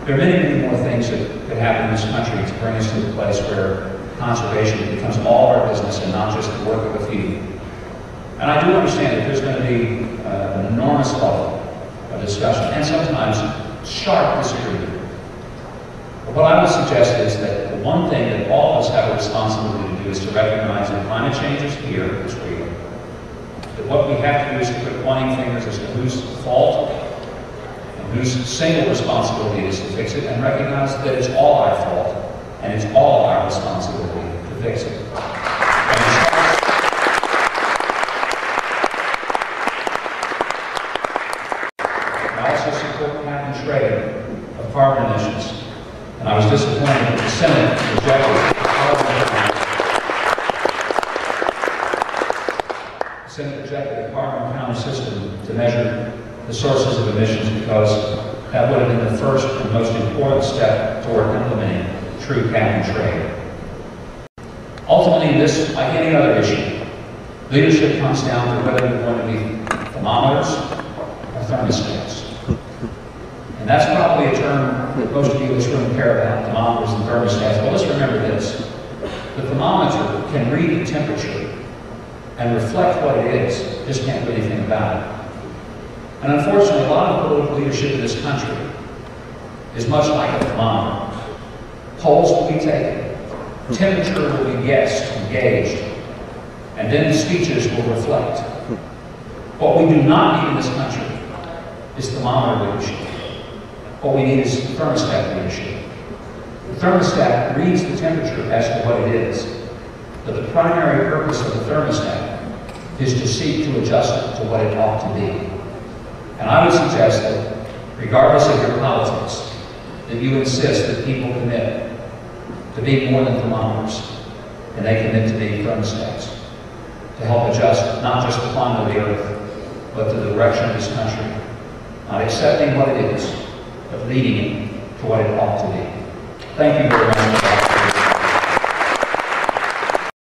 There are many, many more things that could happen in this country to bring us to a place where conservation becomes all our business and not just the work of a few. And I do understand that there's going to be an enormous level of discussion and sometimes sharp disagreement. But what I would suggest is that the one thing that all of us have a responsibility to do is to recognize that climate change is here, it's real. That what we have to do is to quit pointing fingers as to whose fault and whose single responsibility it is to fix it, and recognize that it's all our fault and it's all our responsibility to fix it. I also support cap and trade of carbon emissions. And I was disappointed that the Senate rejected the carbon counter system to measure the sources of emissions, because that would have been the first and most important step toward implementing true cap and trade. Ultimately, in this, like any other issue, leadership comes down to whether we're going to be thermometers or thermostats. And that's probably a term that most of you in this room care about, thermometers and thermostats. But let's remember this. The thermometer can read the temperature and reflect what it is, just can't do anything about it. And unfortunately, a lot of political leadership in this country is much like a thermometer. Polls will be taken, temperature will be guessed and gauged, and then the speeches will reflect. What we do not need in this country is thermometer leadership. What we need is thermostat leadership. The thermostat reads the temperature as to what it is, but the primary purpose of the thermostat is to seek to adjust it to what it ought to be. And I would suggest that, regardless of your politics, that you insist that people commit to being more than thermometers, and they commit to being thermostats, to help adjust not just the climate of the earth, but the direction of this country, not accepting what it is, but leading it to what it ought to be. Thank you very much.